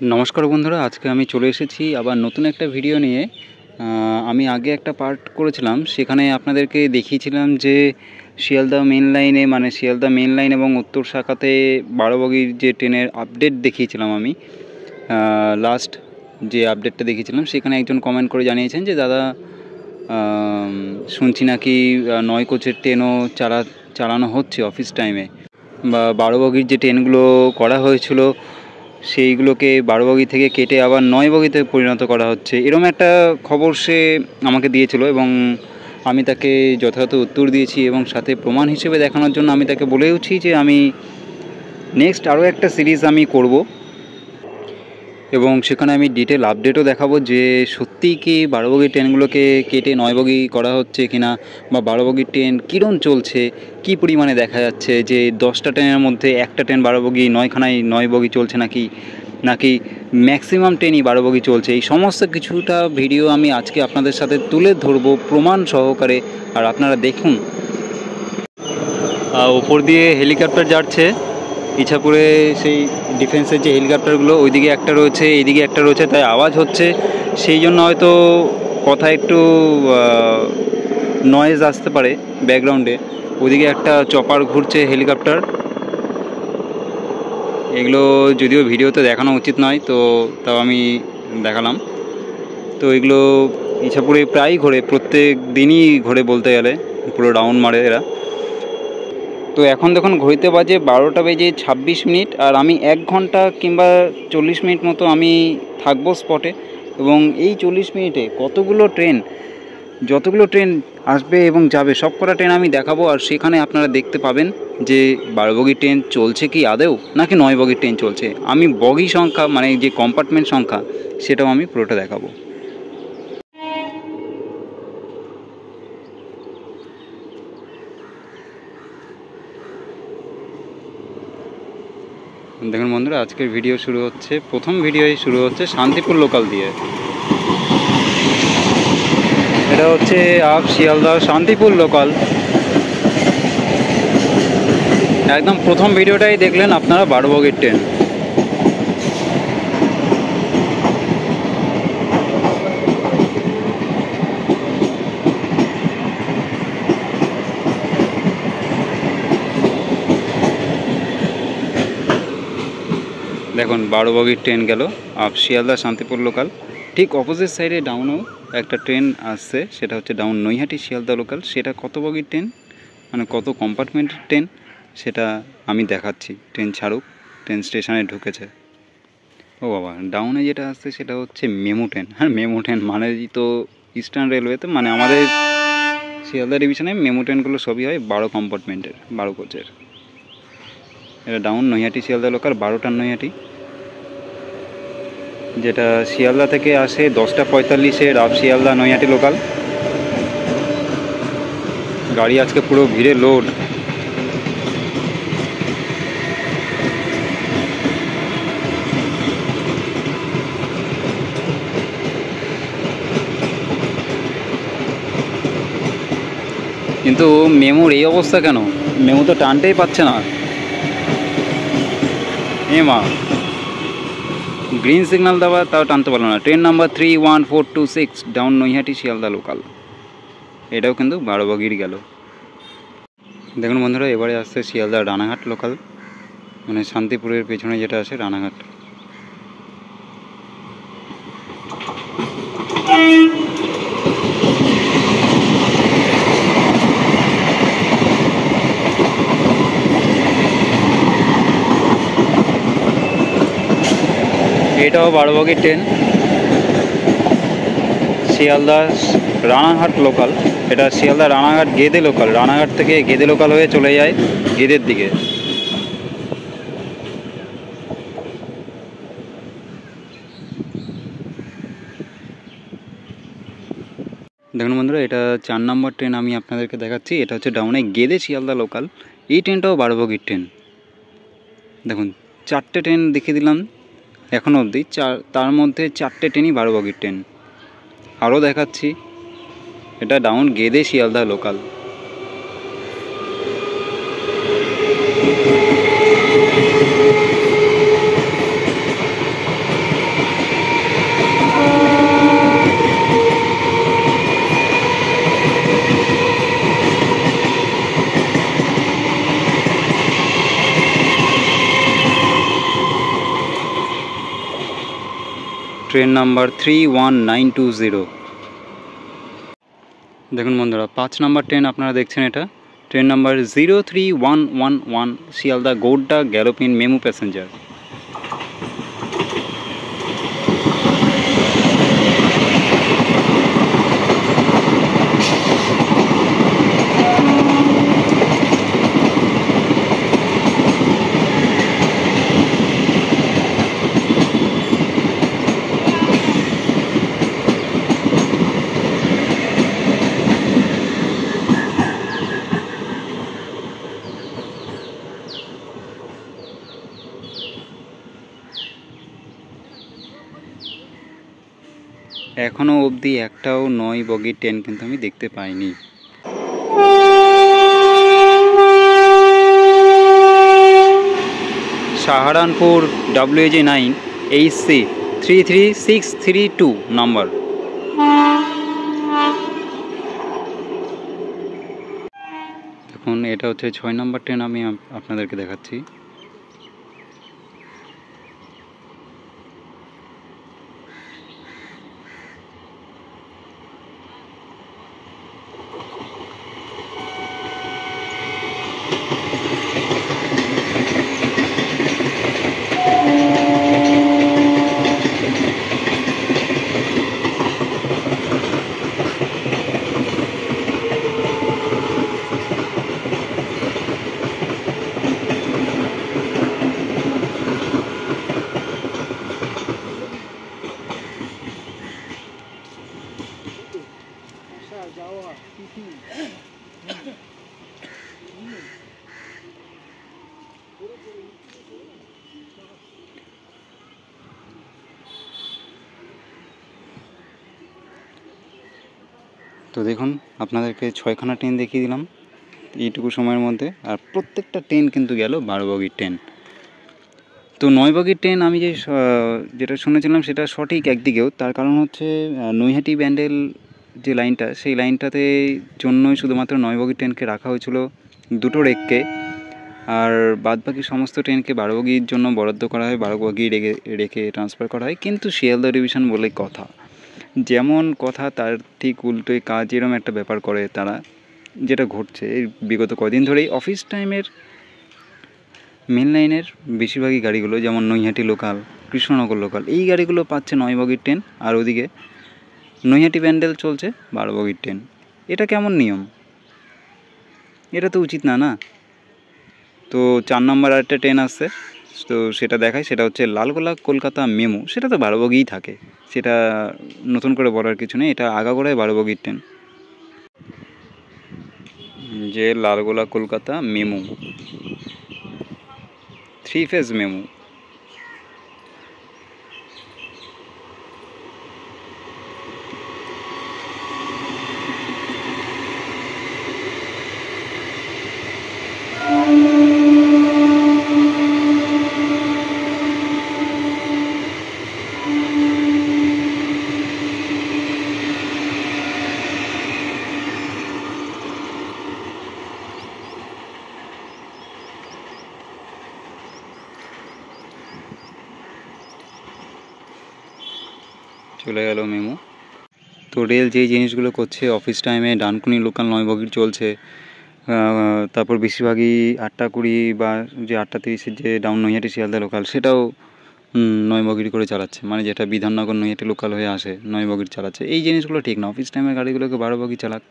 नमस्कार बंधुरा आज के चले एसेছি आबार नतून एक भिडियो निये आमी आगे एक पार्ट करेছিলাম सेखाने आपनादेरके देখিয়েছিলাম যে শিয়ালদা मेन लाइने माने শিয়ালদা मेन लाइन एवं उत्तर शाखाते 12 बगिर जे ट्रेनेर आपडेट देখিয়েছিলাম आमी लास्ट जे आपडेटটা देখিয়েছিলাম सेखाने एकजन कमेंट करे জানিয়েছেন যে दादा শুনছি নাকি 9 কোচের ট্রেনও চালানো হচ্ছে অফিস টাইমে বা 12 বগির যে ট্রেনগুলো করা হয়েছিল সেইগুলোকে 12 বগি থেকে কেটে আবার 9 বগিতে পরিণত করা হচ্ছে এরকম একটা খবর সে আমাকে দিয়েছিল এবং আমি তাকে যথাযথ উত্তর দিয়েছি এবং সাথে প্রমাণ হিসেবে দেখানোর জন্য আমি তাকে বলেওছি যে আমি নেক্সট আরও একটা সিরিজ আমি করব এবং সেখানে আমি ডিটেল আপডেটও দেখাবো যে সত্যি কি 12 বগির ট্রেনগুলোকে কেটে 9 বগি করা হচ্ছে কিনা বা 12 বগির ট্রেন কীরকম চলছে কী পরিমাণে দেখা যাচ্ছে যে 10টা ট্রেনের মধ্যে একটা ট্রেন 12 বগি 9খানায় 9 বগি চলছে নাকি ম্যাক্সিমাম ট্রেনই 12 বগি চলছে এই সমস্ত কিছুটা ভিডিও আমি আজকে আপনাদের সাথে তুলে ধরবো প্রমাণ সহকারে আর আপনারা দেখুন উপর দিয়ে হেলিকপ্টার যাচ্ছে ইছাপুরে সেই ডিফেন্সের যে হেলিকপ্টারগুলো ওইদিকে একটা রয়েছে এইদিকে একটা রয়েছে তাই আওয়াজ হচ্ছে সেই জন্য হয়তো কথা একটু নয়েজ আসতে পারে ব্যাকগ্রাউন্ডে ওইদিকে একটা চপার ঘুরছে হেলিকপ্টার এগুলো যদিও ভিডিওতে দেখানো উচিত নয় তো তাও আমি দেখালাম তো এগুলো ইছাপুরে প্রায় ঘোরে প্রত্যেক দিনই ঘোরে বলতে গেলে পুরো রাউন্ড মারে এরা তো এখন দেখুন ঘড়িতে বাজে 12টা বেজে 26 মিনিট আর আমি 1 ঘন্টা কিংবা 40 মিনিট মতো আমি থাকবো স্পটে এবং এই 40 মিনিটে যতগুলো ট্রেন আসবে এবং যাবে সবকটা ট্রেন আমি দেখাবো আর সেখানে আপনারা দেখতে পাবেন যে 12 বগির ট্রেন চলছে কি আদৌ নাকি 9 বগির ট্রেন চলছে আমি বগি সংখ্যা মানে যে কম্পার্টমেন্ট সংখ্যা সেটাও আমি পুরোটা দেখাবো দেখুন বন্ধুরা আজকের ভিডিও শুরু হচ্ছে প্রথম ভিডিওই শুরু হচ্ছে শান্তিপুর লোকাল দিয়ে এটা হচ্ছে আপ শিয়ালদা শান্তিপুর লোকাল একদম প্রথম ভিডিওটাই দেখলেন আপনারা 12 বগির ট্রেন দেখুন 12 বগির ট্রেন গেল আপ শিয়ালদা শান্তিপুর লোকাল ঠিক অপোজিট সাইডে ডাউনেও একটা ট্রেন আসছে সেটা হচ্ছে ডাউন নৈহাটি শিয়ালদা লোকাল সেটা কত বগির ট্রেন মানে কত কম্পার্টমেন্টের ট্রেন সেটা আমি দেখাচ্ছি ট্রেন ছাড়ুক ট্রেন স্টেশনে ঢুকেছে ও বাবা ডাউনে যেটা আসছে সেটা হচ্ছে মেমো ট্রেন আর মেমো ট্রেন মানে তো ইস্টার্ন রেলওয়েতে মানে আমাদের শিয়ালদা ডিভিশনে মেমো ট্রেনগুলো সবই হয় 12 কম্পার্টমেন্টের 12 কোচের এটা ডাউন নৈহাটি শিয়ালদা লোকাল 12টার নৈহাটি যেটা শিয়ালদা থেকে আসে 10টা 45-এর আপ শিয়ালদা নৈহাটি লোকাল গাড়ি আজকে পুরো ভিড়ে লোড কিন্তু মেমোর এই অবস্থা কেন মেমো তো টানতেই পাচ্ছে না মা গ্রিন সিগন্যাল দেওয়া তাও টানতে পারলো না train number 31426 down Naihati Sealdah local এটাও কিন্তু 12 বগির গেল দেখুন বন্ধুরা এবারে আসছে শিয়ালদা রানাঘাট লোকাল মানে শান্তিপুরের পেছনে যেটা আছে রানাঘাট এটাও 12 বগির ট্রেন শিয়ালদা রানাঘাট লোকাল এটা শিয়ালদা রানাঘাট গেদে লোকাল রানাঘাট থেকে গেদে লোকাল হয়ে চলে যায় গেদের দিকে দেখুন বন্ধুরা এটা 4 নম্বর ট্রেন আমি আপনাদেরকে দেখাচ্ছি এটা হচ্ছে ডাউনে গেদে শিয়ালদা লোকাল এই ট্রেনটাও 12 বগির ট্রেন দেখুন 4টে ট্রেন দেখিয়ে দিলাম এখনও অবধি তার মধ্যে 4টে ট্রেনই 12 বগির ট্রেন আরও দেখাচ্ছি এটা down Gede Sealdah local train number 31920। দেখুন বন্ধুরা, 5 নম্বর ট্রেন আপনারা দেখছেন, এটা train number 03111 Sealdah Godda galloping MEMU passenger. এখনও অবধি একটাও 9 বগির ট্রেন কিন্তু আমি দেখতে পাইনি। সাহারানপুর WAJ9 HC 33632 নম্বর। দেখুন, এটা হচ্ছে 6 নম্বর ট্রেন, আমি আপনাদেরকে দেখাচ্ছি। তো দেখুন, আপনাদেরকে 6খানা ট্রেন দেখিয়ে দিলাম এইটুকু সময়ের মধ্যে, আর প্রত্যেকটা ট্রেন কিন্তু গেল 12 বগির ট্রেন। তো 9 বগির ট্রেন আমি যেটা শুনেছিলাম সেটা সঠিক একদিকেও, তার কারণ হচ্ছে নৈহাটি ব্যান্ডেল যে লাইনটা, সেই লাইনটাতে জন্যই শুধুমাত্র 9 বগির ট্রেনকে রাখা হয়েছিল দুটো রেককে, আর বাদবাকি সমস্ত ট্রেনকে 12 বগির জন্য বরাদ্দ করা হয়, 12 বগি রেখে ট্রান্সফার করা হয়। কিন্তু শিয়ালদহ ডিভিশন বলে কথা, যেমন কথা তার ঠিক উল্টোই কাজ, এরকম একটা ব্যাপার করে তারা, যেটা ঘটছে এই বিগত কদিন ধরেই। অফিস টাইমের মেন লাইনের বেশিরভাগই গাড়িগুলো, যেমন নৈহাটি লোকাল, কৃষ্ণনগর লোকাল, এই গাড়িগুলো পাচ্ছে 9 বগির ট্রেন, আর ওদিকে নৈহাটি ব্যান্ডেল চলছে 12 বগির ট্রেন। এটা কেমন নিয়ম? এটা তো উচিত না, না? তো 4 নম্বর আরেকটা ট্রেন আসছে, তো সেটা দেখায়, সেটা হচ্ছে লালগোলা কলকাতা মেমু। সেটা তো 12 বগিই থাকে, সেটা নতুন করে বলার কিছু নেই, এটা আগাগোড়ায় 12 বগির ট্রেন। যে লালগোলা কলকাতা মেমু, 3 ফেজ মেমু। চলে গেল মেমু। তো রেল যেই জিনিসগুলো করছে, অফিস টাইমে ডানকুনি লোকাল 9 বগির চলছে, তারপর বেশিরভাগই 8:20 বা যে 8:30 যে ডাউন নৈহাটি শিয়ালদা লোকাল, সেটাও 9 বগির করে চালাচ্ছে, মানে যেটা বিধাননগর নৈহাটি লোকাল হয়ে আসে 9 বগির চালাচ্ছে। এই জিনিসগুলো ঠিক না, অফিস টাইমের গাড়িগুলোকে 12 বগি চালাক।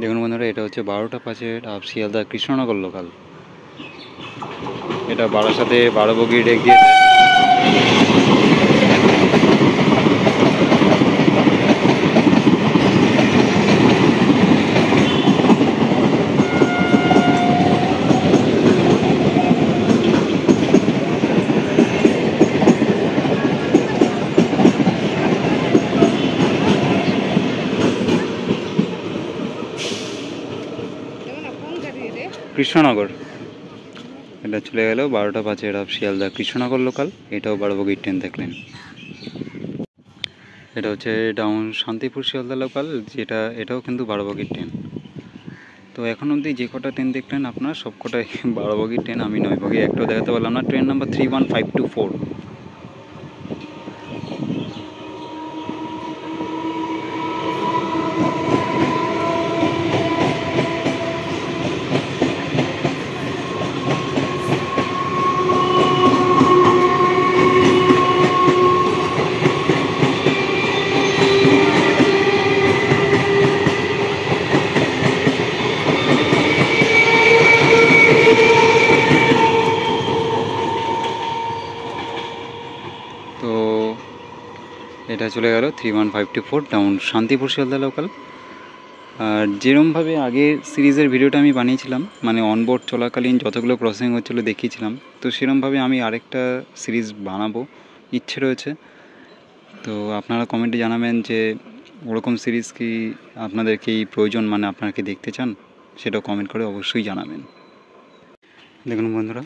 দেখুন বন্ধুরা, এটা হচ্ছে 12টা 5-এর শিয়ালদা কৃষ্ণনগর লোকাল। এটা বারাসাতে 12 বগি রেক দিয়েছে। কৃষ্ণনগর, এটা চলে গেল 12টা 5-এর শিয়ালদা কৃষ্ণনগর লোকাল। এটাও 12 বগির ট্রেন দেখলেন। এটা হচ্ছে ডাউন শান্তিপুর শিয়ালদা লোকাল, এটাও কিন্তু 12 বগির ট্রেন। তো এখন অবধি যে কটা ট্রেন দেখলেন আপনারা সব কটাই 12 বগির ট্রেন, আমি 9 বগির একটাও দেখাতে পারলাম না। Train number 31524। তো এটা চলে গেল 31524 ডাউন শান্তিপুর শিয়ালদা লোকাল। আর যেরমভাবে আগে সিরিজের ভিডিওটা আমি বানিয়েছিলাম, মানে অনবোর্ড চলাকালীন যতগুলো ক্রসিং হচ্ছিলো দেখিয়েছিলাম, তো সেরমভাবে আমি আরেকটা সিরিজ বানাবো ইচ্ছে রয়েছে। তো আপনারা কমেন্টে জানাবেন যে ওরকম সিরিজ কি আপনাদেরকেই প্রয়োজন, মানে আপনারা কি দেখতে চান, সেটাও কমেন্ট করে অবশ্যই জানাবেন। দেখুন বন্ধুরা,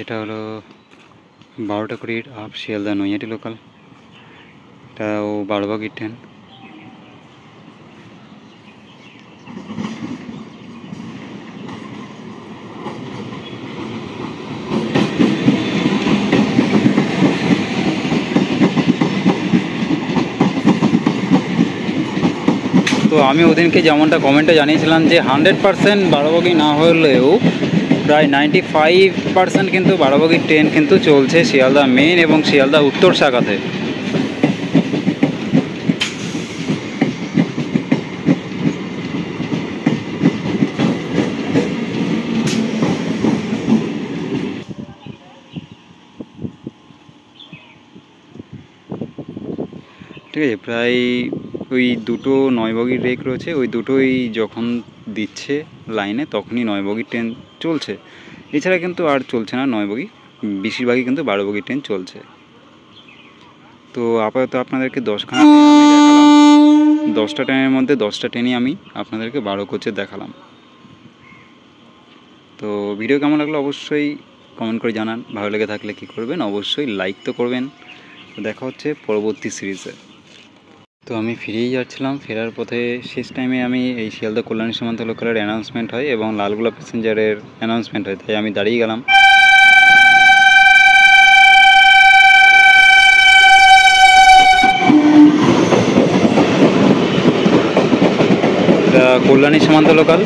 এটা হলো 12টা কুড়ির আপ শিয়ালদা নৈহাটি লোকাল। এটাও 12 বগির ট্রেন। তো আমি ওদিনকে যেমনটা কমেন্টে জানিয়েছিলাম যে 100% 12 বগি না হলেও প্রায় 95% কিন্তু 12 বগির ট্রেন কিন্তু চলছে শিয়ালদা মেন এবং শিয়ালদা উত্তর শাখাতে। ঠিক আছে, প্রায় ওই দুটো 9 বগির রেক রয়েছে, ওই দুটোই যখন দিচ্ছে লাইনে তখনই 9 বগির ট্রেন চলছে। এছাড়া কিন্তু আর চলছে না 9 বগি, বেশিরভাগই কিন্তু 12 বগির ট্রেন চলছে। তো আপাতত আপনাদেরকে 10টা ট্রেনের মধ্যে 10টা ট্রেনই আমি আপনাদেরকে 12 কোচে দেখালাম। তো ভিডিও কেমন লাগলো অবশ্যই কমেন্ট করে জানান। ভালো লেগে থাকলে কী করবেন, অবশ্যই লাইক তো করবেন। তো দেখা হচ্ছে পরবর্তী সিরিজে। তো আমি ফিরেই যাচ্ছিলাম, ফেরার পথে শেষ টাইমে আমি এই শিয়ালদা কল্যাণী সীমান্ত লোকালের অ্যানাউন্সমেন্ট হয় এবং লালগোলা প্যাসেঞ্জারের অ্যানাউন্সমেন্ট হয়, তাই আমি দাঁড়িয়ে গেলাম। এটা কল্যাণী সীমান্ত লোকাল,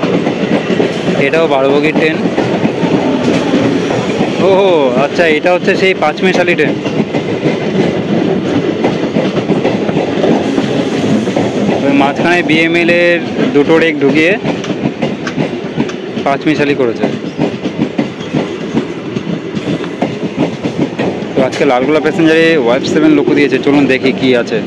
এটাও 12 বগির ট্রেন। ও আচ্ছা, এটা হচ্ছে সেই পাঁচমেশালি ট্রেন। মাঝখানে বিএমএল এর দুটো রেক ঢুকিয়ে পাঁচমিশালি করেছে। তো আজকে লালগোলা প্যাসেঞ্জারে ওয়াইফ 7 লোকো দিয়েছে, চলুন দেখি কি আছে।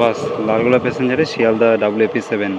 বাস লালগোলা প্যাসেঞ্জারে শিয়ালদা WAP7।